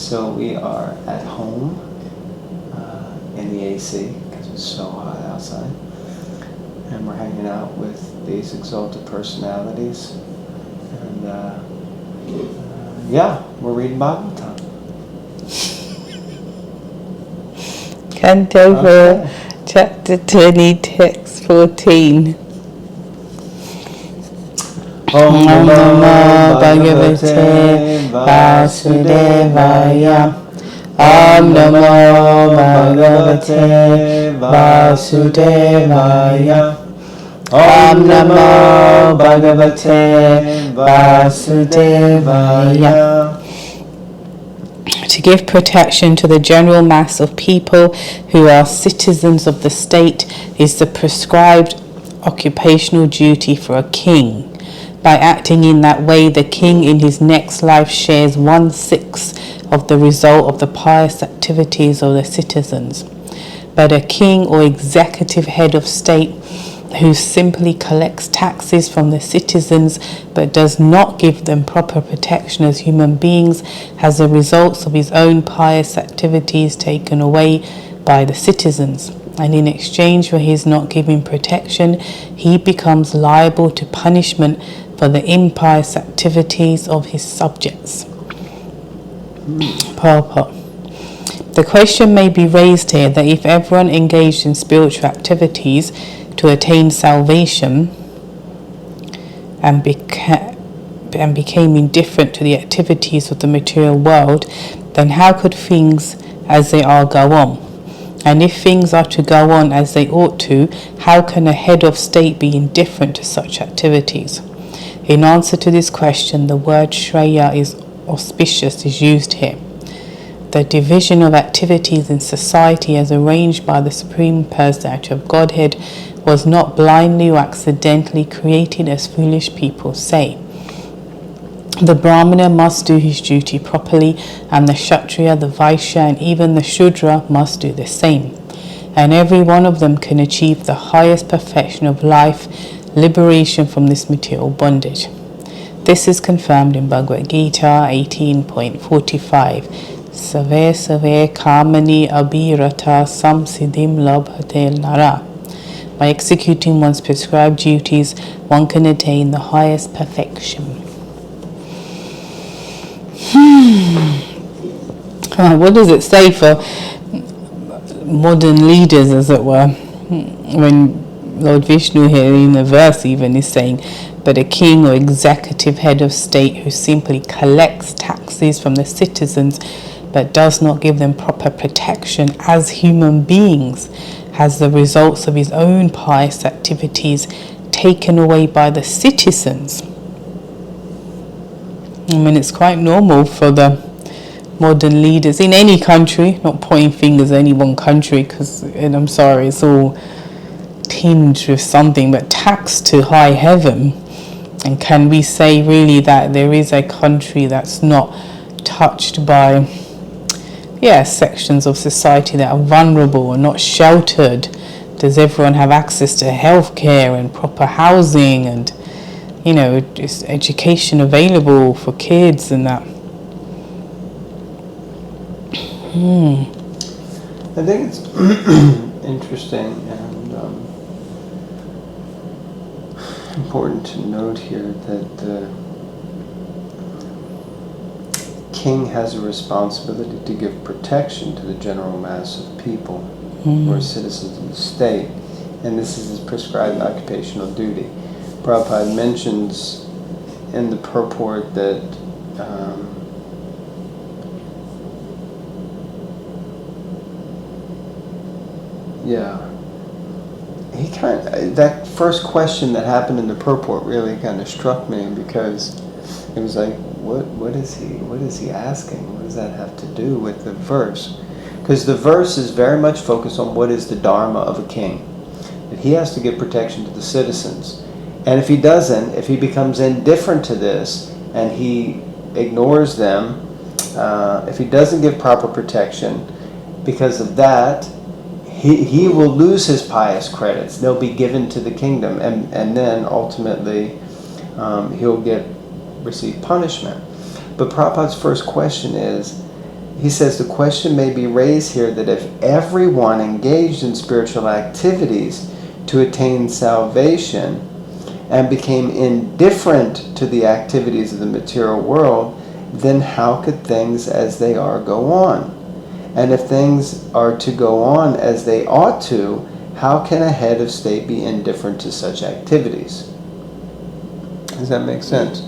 So we are at home in the AC because it's so hot outside. And we're hanging out with these exalted personalities. And yeah, we're reading Bhagavatam. Canto 4, chapter 20, text 14. Om Namo Bhagavate Vasudevaya. Om Namo Bhagavate Vasudevaya. Om Namo Bhagavate Vasudevaya. To give protection to the general mass of people who are citizens of the state is the prescribed occupational duty for a king. By acting in that way, the king in his next life shares 1/6 of the result of the pious activities of the citizens. But a king or executive head of state who simply collects taxes from the citizens but does not give them proper protection as human beings has the results of his own pious activities taken away by the citizens. And in exchange for his not giving protection, he becomes liable to punishment for the impious activities of his subjects. Purport. The question may be raised here that if everyone engaged in spiritual activities to attain salvation and became indifferent to the activities of the material world, then how could things as they are go on? And if things are to go on as they ought to, how can a head of state be indifferent to such activities? In answer to this question, the word Shreya is auspicious is used here. The division of activities in society as arranged by the Supreme Personality of Godhead was not blindly or accidentally created as foolish people say. The Brahmana must do his duty properly, and the Kshatriya, the Vaishya, and even the Shudra must do the same. And every one of them can achieve the highest perfection of life, liberation from this material bondage. This is confirmed in Bhagavad Gita 18.45. Save save kamani abhirata samsiddhim labhate nara. By executing one's prescribed duties, one can attain the highest perfection. What does it say for modern leaders, as it were, when Lord Vishnu here in the verse even is saying, but a king or executive head of state who simply collects taxes from the citizens but does not give them proper protection as human beings has the results of his own pious activities taken away by the citizens. I mean, it's quite normal for the modern leaders in any country, not pointing fingers at any one country, and I'm sorry, it's all tinged with something, but tax to high heaven. And can we say really that there is a country that's not touched by sections of society that are vulnerable and not sheltered? Does everyone have access to healthcare and proper housing and just education available for kids and that? I think it's interesting and important to note here that the king has a responsibility to give protection to the general mass of people who are citizens of the state, and this is his prescribed occupational duty. Prabhupada mentions in the purport that that first question that happened in the purport really kind of struck me, because it was like, what is he asking? What does that have to do with the verse? Because the verse is very much focused on what is the dharma of a king, that he has to give protection to the citizens. And if he doesn't, if he becomes indifferent to this and he ignores them, if he doesn't give proper protection, because of that, he will lose his pious credits. They'll be given to the kingdom, and then ultimately he'll receive punishment. But Prabhupada's first question is he says the question may be raised here that if everyone engaged in spiritual activities to attain salvation and became indifferent to the activities of the material world, then how could things as they are go on? And if things are to go on as they ought to, how can a head of state be indifferent to such activities? Does that make sense?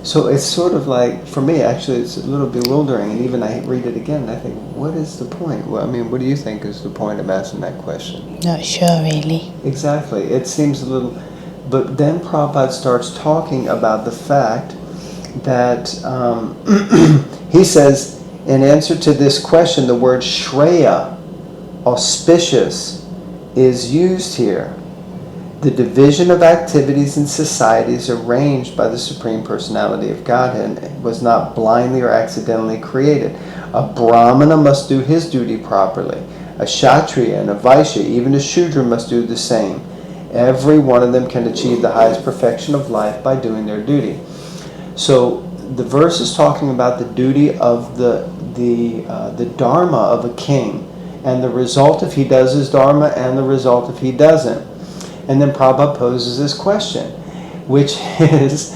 So it's sort of like, for me, actually, it's a little bewildering. And even I read it again, and I think, what is the point? Well, I mean, what do you think is the point of asking that question? Not sure, really. Exactly. It seems a little... But then Prabhupada starts talking about the fact that he says, in answer to this question, the word Shreya, auspicious, is used here. The division of activities in societies arranged by the Supreme Personality of Godhead was not blindly or accidentally created. A Brahmana must do his duty properly. A Kshatriya and a Vaishya, even a Shudra, must do the same. Every one of them can achieve the highest perfection of life by doing their duty. So the verse is talking about the duty of the dharma of a king, and the result if he does his dharma, and the result if he doesn't. And then Prabhupada poses this question, which is,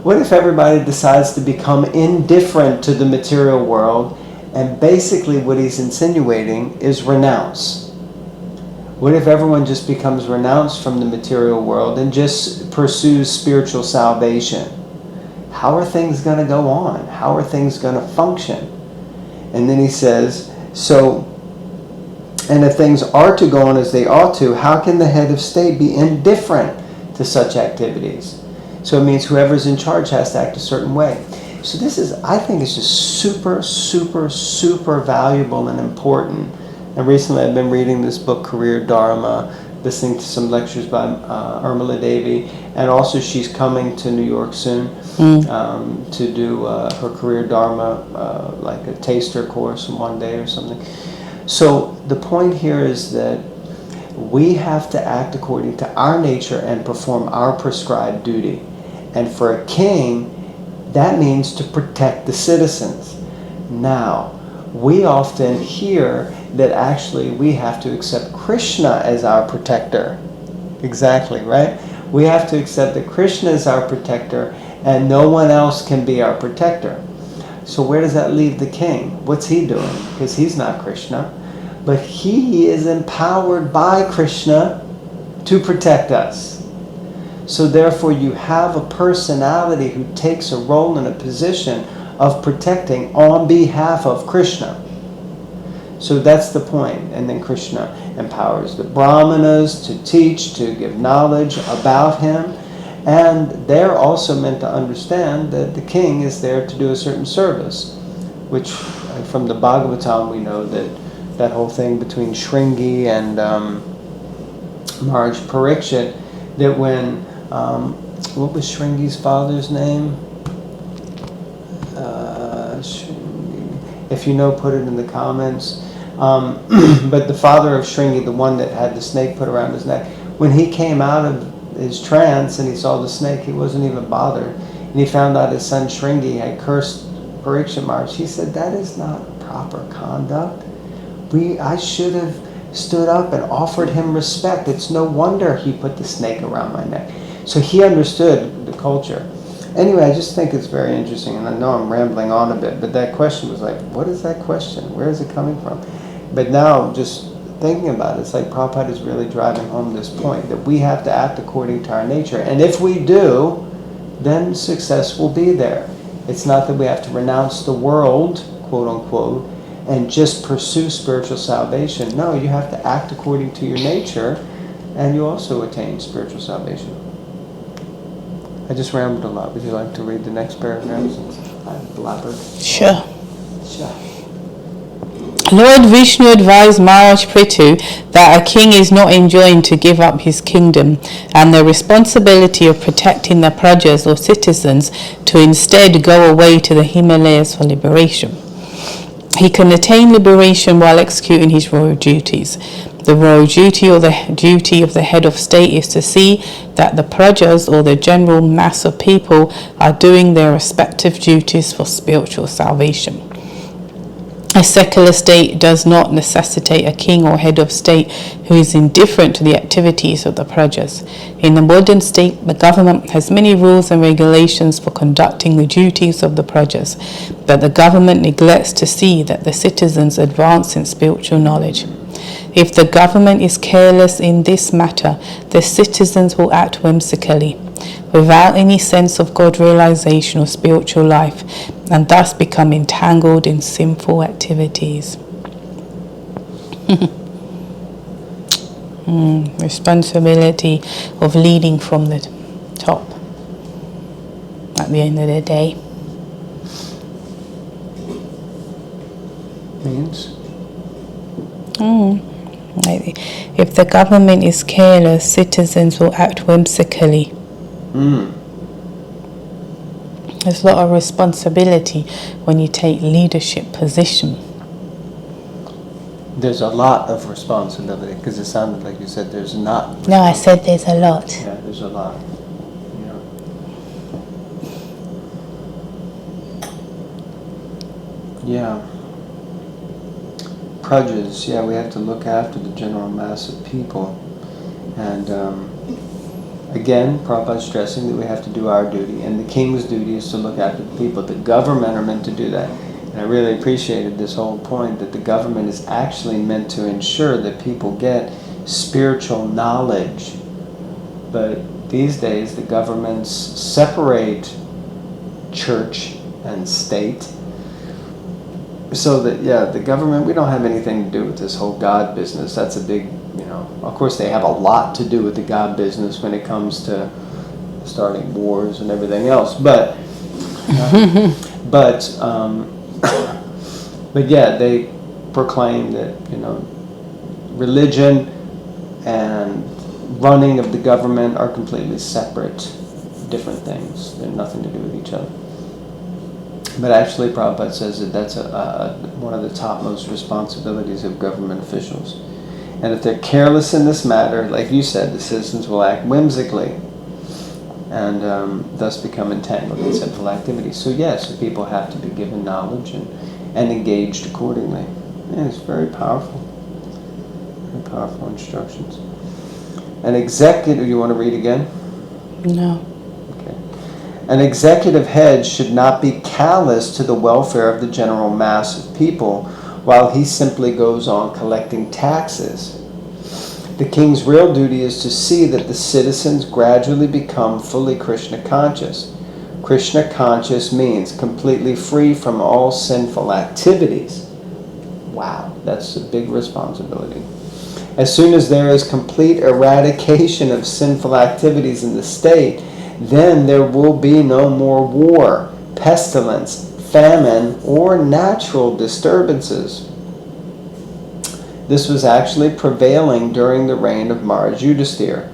what if everybody decides to become indifferent to the material world, and basically what he's insinuating is renounce? What if everyone just becomes renounced from the material world and just pursues spiritual salvation? How are things going to go on? How are things going to function? And then he says, and if things are to go on as they ought to, how can the head of state be indifferent to such activities? So it means whoever's in charge has to act a certain way. So this is, I think it's just super, super, super valuable and important. And recently I've been reading this book, Career Dharma, listening to some lectures by Urmila Devi, and also she's coming to New York soon to do her Career Dharma, like a taster course in one day or something. So the point here is that we have to act according to our nature and perform our prescribed duty. And for a king, that means to protect the citizens. Now, we often hear that actually we have to accept Krishna as our protector. Exactly, right? We have to accept that Krishna is our protector and no one else can be our protector. So where does that leave the king? What's he doing? Because he's not Krishna. But he is empowered by Krishna to protect us. So therefore you have a personality who takes a role in a position of protecting on behalf of Krishna. So that's the point. And then Krishna empowers the Brahmanas to teach, to give knowledge about him. And they're also meant to understand that the king is there to do a certain service, which from the Bhagavatam we know that whole thing between Shringi and Maharaj Parikshit, that when, what was Shringi's father's name? If you know, put it in the comments. But the father of Shringi, the one that had the snake put around his neck, when he came out of his trance and he saw the snake, he wasn't even bothered. And he found out his son Shringi had cursed Parikshit Maharaj. He said, that is not proper conduct. I should have stood up and offered him respect. It's no wonder he put the snake around my neck. So he understood the culture. Anyway, I just think it's very interesting, and I know I'm rambling on a bit, but that question was like, what is that question? Where is it coming from? But now, just thinking about it, it's like Prabhupada is really driving home this point, that we have to act according to our nature. And if we do, then success will be there. It's not that we have to renounce the world, quote unquote, and just pursue spiritual salvation. No, you have to act according to your nature, and you also attain spiritual salvation. I just rambled a lot. Would you like to read the next paragraph since I blabbered? Sure. Sure. Lord Vishnu advised Maharaj Prithu that a king is not enjoined to give up his kingdom and the responsibility of protecting the prajas or citizens to instead go away to the Himalayas for liberation. He can attain liberation while executing his royal duties. The royal duty or the duty of the head of state is to see that the prajas or the general mass of people are doing their respective duties for spiritual salvation. A secular state does not necessitate a king or head of state who is indifferent to the activities of the prajas. In the modern state, the government has many rules and regulations for conducting the duties of the prajas, but the government neglects to see that the citizens advance in spiritual knowledge. If the government is careless in this matter, the citizens will act whimsically, without any sense of God realization or spiritual life, and thus become entangled in sinful activities. Responsibility of leading from the top at the end of the day. Means? If the government is careless, citizens will act whimsically. There's a lot of responsibility when you take leadership position. There's a lot of responsibility, because it sounded like you said there's not. No, I said there's a lot. Yeah, there's a lot. Yeah. Prajas, yeah, we have to look after the general mass of people. And again, Prabhupada stressing that we have to do our duty, and the king's duty is to look after the people. The government are meant to do that. And I really appreciated this whole point that the government is actually meant to ensure that people get spiritual knowledge. But these days, the governments separate church and state. So that, yeah, the government, we don't have anything to do with this whole God business. That's a big, of course they have a lot to do with the God business when it comes to starting wars and everything else. But yeah, they proclaim that, religion and running of the government are completely separate, different things. They're nothing to do with each other. But actually, Prabhupada says that that's one of the topmost responsibilities of government officials. And if they're careless in this matter, like you said, the citizens will act whimsically and thus become entangled in sinful activities. So yes, people have to be given knowledge and engaged accordingly. Yeah, it's very powerful. Very powerful instructions. An executive, you want to read again? No. An executive head should not be callous to the welfare of the general mass of people while he simply goes on collecting taxes. The king's real duty is to see that the citizens gradually become fully Krishna conscious. Krishna conscious means completely free from all sinful activities. Wow, that's a big responsibility. As soon as there is complete eradication of sinful activities in the state, then there will be no more war, pestilence, famine, or natural disturbances. This was actually prevailing during the reign of Maharaj Yudhisthira.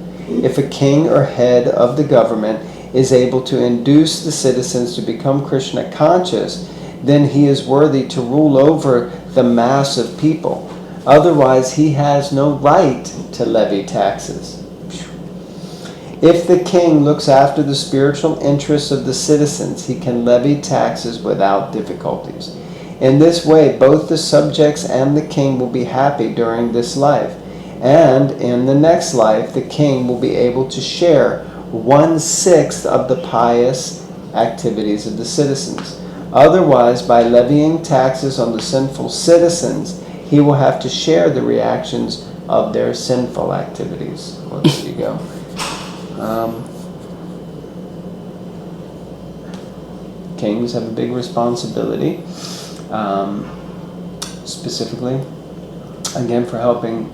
If a king or head of the government is able to induce the citizens to become Krishna conscious, then he is worthy to rule over the mass of people. Otherwise, he has no right to levy taxes. If the king looks after the spiritual interests of the citizens, he can levy taxes without difficulties. In this way, both the subjects and the king will be happy during this life. And in the next life, the king will be able to share 1/6 of the pious activities of the citizens. Otherwise, by levying taxes on the sinful citizens, he will have to share the reactions of their sinful activities. Well, there you go. Kings have a big responsibility, specifically, again, for helping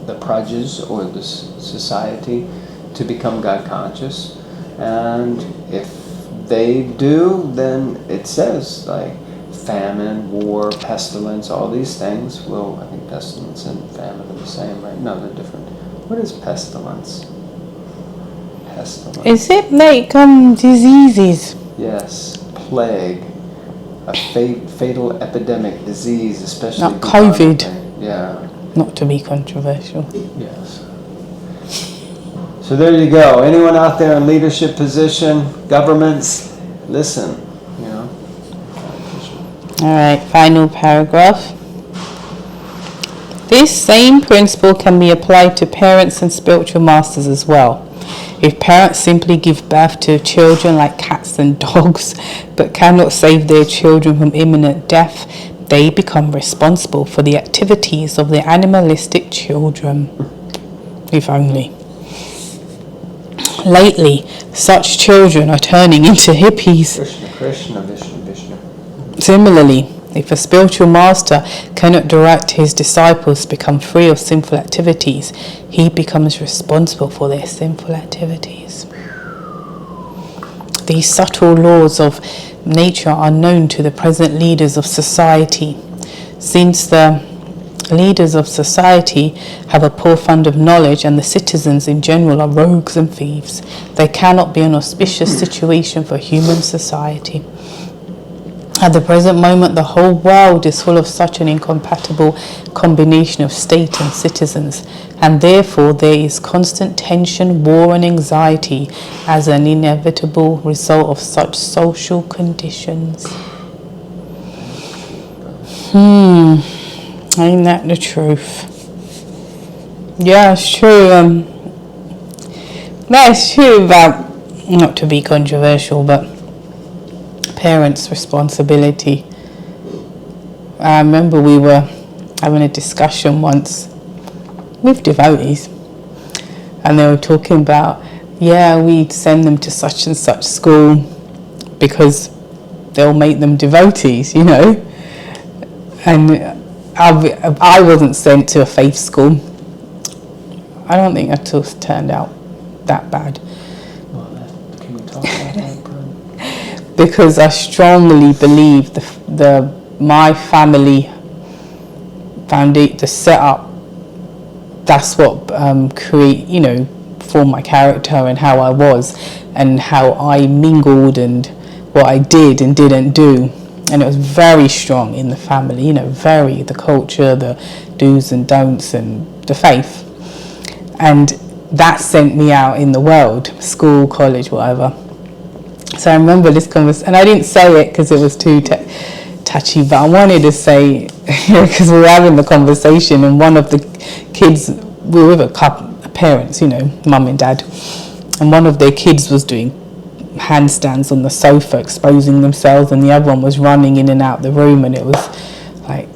the prajas or the society to become God conscious. And if they do, then it says, like, famine, war, pestilence, all these things will, I think pestilence and famine are the same, right? No, they're different. What is pestilence? Pestilence. Is it like diseases? Yes, plague, a fatal epidemic disease, especially Not COVID. Yeah. Not to be controversial. Yes. So there you go. Anyone out there in leadership position, governments, listen. Alright, final paragraph. This same principle can be applied to parents and spiritual masters as well. If parents simply give birth to children like cats and dogs, but cannot save their children from imminent death, they become responsible for the activities of their animalistic children. If only. Lately, such children are turning into hippies. Krishna, Krishna, Vishnu, Vishnu. Similarly, if a spiritual master cannot direct his disciples to become free of sinful activities, he becomes responsible for their sinful activities. These subtle laws of nature are known to the present leaders of society. Since the leaders of society have a poor fund of knowledge and the citizens in general are rogues and thieves, there cannot be an auspicious situation for human society. At the present moment, the whole world is full of such an incompatible combination of state and citizens, and therefore there is constant tension, war and anxiety as an inevitable result of such social conditions. Ain't that the truth? Yeah, it's true. That's true about, not to be controversial, but parents' responsibility. I remember we were having a discussion once with devotees, and they were talking about, we'd send them to such and such school because they'll make them devotees, and I wasn't sent to a faith school. I don't think that turned out that bad. Can we talk about that, bro? Because I strongly believe my family foundation, the setup, that's what formed my character and how I was and how I mingled and what I did and didn't do. And it was very strong in the family, the culture, the do's and don'ts and the faith. And that sent me out in the world, school, college, whatever. So I remember this conversation, and I didn't say it because it was too touchy, but I wanted to say, because we were having the conversation, and one of the kids, we were with a couple, parents, mum and dad, and one of their kids was doing handstands on the sofa, exposing themselves, and the other one was running in and out the room, and it was like,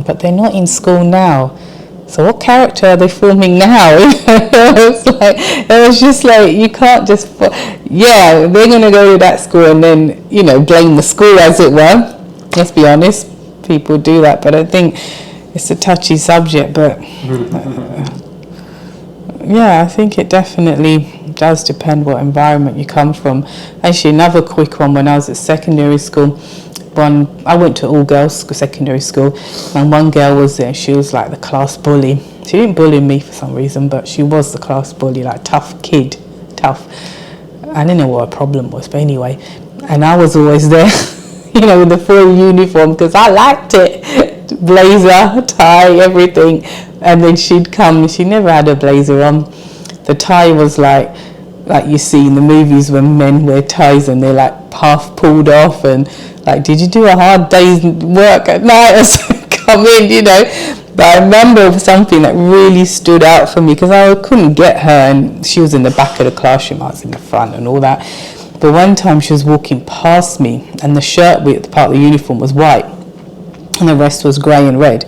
but they're not in school now. So what character are they forming now? It was just like, you can't just, they're going to go to that school and then, blame the school, as it were. Let's be honest, people do that, but I think it's a touchy subject, but I think it definitely does depend what environment you come from. Actually, another quick one, when I was at secondary school, I went to all girls secondary school, and one girl was there. She was like the class bully. She didn't bully me for some reason, but she was the class bully, like tough kid, tough. I didn't know what her problem was, but anyway. And I was always there, with the full uniform because I liked it, blazer, tie, everything. And then she'd come. She never had a blazer on. The tie was like you see in the movies when men wear ties and they're like half pulled off, and like, did you do a hard day's work at night or something? Come in, But I remember something that really stood out for me because I couldn't get her, and she was in the back of the classroom, I was in the front and all that. But one time she was walking past me, and the shirt with part of the uniform was white and the rest was grey and red.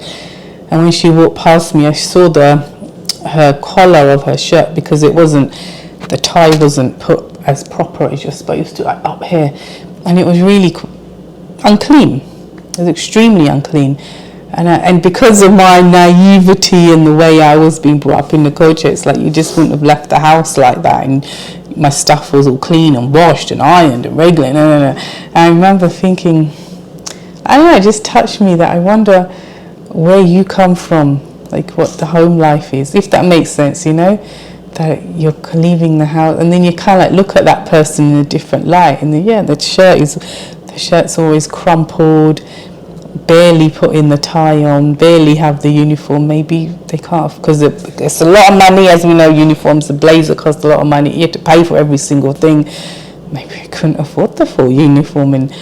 And when she walked past me, I saw her collar of her shirt, because the tie wasn't put as proper as you're supposed to, like up here, and it was really unclean. It was extremely unclean, and because of my naivety and the way I was being brought up in the culture, it's like you just wouldn't have left the house like that, and my stuff was all clean and washed and ironed and regular. And I remember thinking, I don't know, it just touched me that I wonder where you come from, like what the home life is, if that makes sense, that you're leaving the house, and then you kind of like look at that person in a different light, and the shirt's always crumpled, barely putting the tie on, barely have the uniform. Maybe they can't, because it's a lot of money, as we know. Uniforms, the blazer cost a lot of money. You have to pay for every single thing. Maybe I couldn't afford the full uniform, and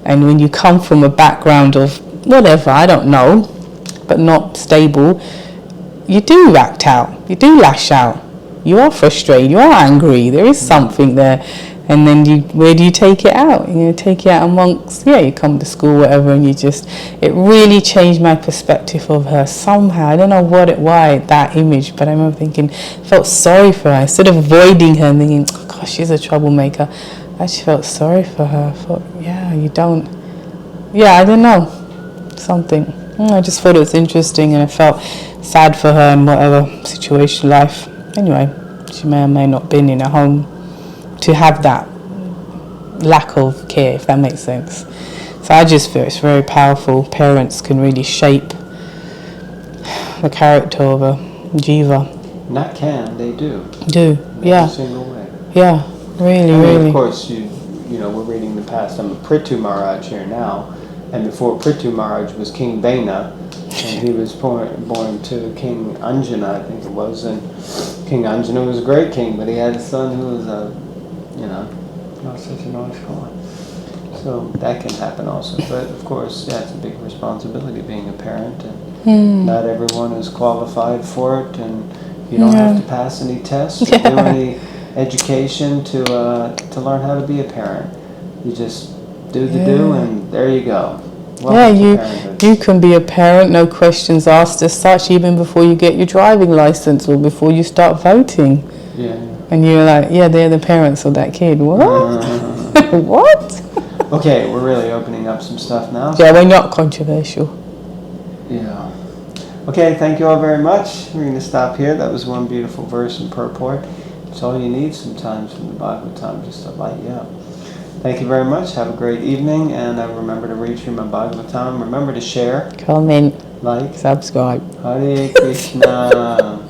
And when you come from a background of whatever, I don't know, but not stable, you do act out, you do lash out, you are frustrated, you are angry, there is something there. And then where do you take it out? You take it out amongst, you come to school, whatever, and it really changed my perspective of her somehow. I don't know why that image, but I remember thinking, felt sorry for her. Instead of avoiding her and thinking, oh, gosh, she's a troublemaker, I just felt sorry for her. I thought, I don't know, something. I just thought it was interesting, and I felt sad for her in whatever situation, life. Anyway, she may or may not have been in a home to have that lack of care, if that makes sense. So I just feel it's very powerful. Parents can really shape the character of a jiva. Not can, they do. Yeah. Every single way. Yeah, really. Of course, we're reading the past. I'm a Prithu Maharaj here now, and before Prithu Maharaj was King Bena, and he was born to King Anjana, I think it was, and King Anjana was a great king, but he had a son who was not such a nice guy. So that can happen also. But of course, it's a big responsibility being a parent, and not everyone is qualified for it, and you don't have to pass any tests or do any education to learn how to be a parent. You just do the do, and there you go. You can be a parent, no questions asked as such, even before you get your driving license or before you start voting. Yeah. And you're like, they're the parents of that kid. What? What? Okay, we're really opening up some stuff now. Yeah, we're not controversial. Yeah. Okay, thank you all very much. We're going to stop here. That was one beautiful verse and purport. It's all you need sometimes from the Bhagavatam, just to light you up. Thank you very much. Have a great evening, and remember to read Srimad Bhagavatam. Remember to share, comment, like, subscribe. Hare Krishna.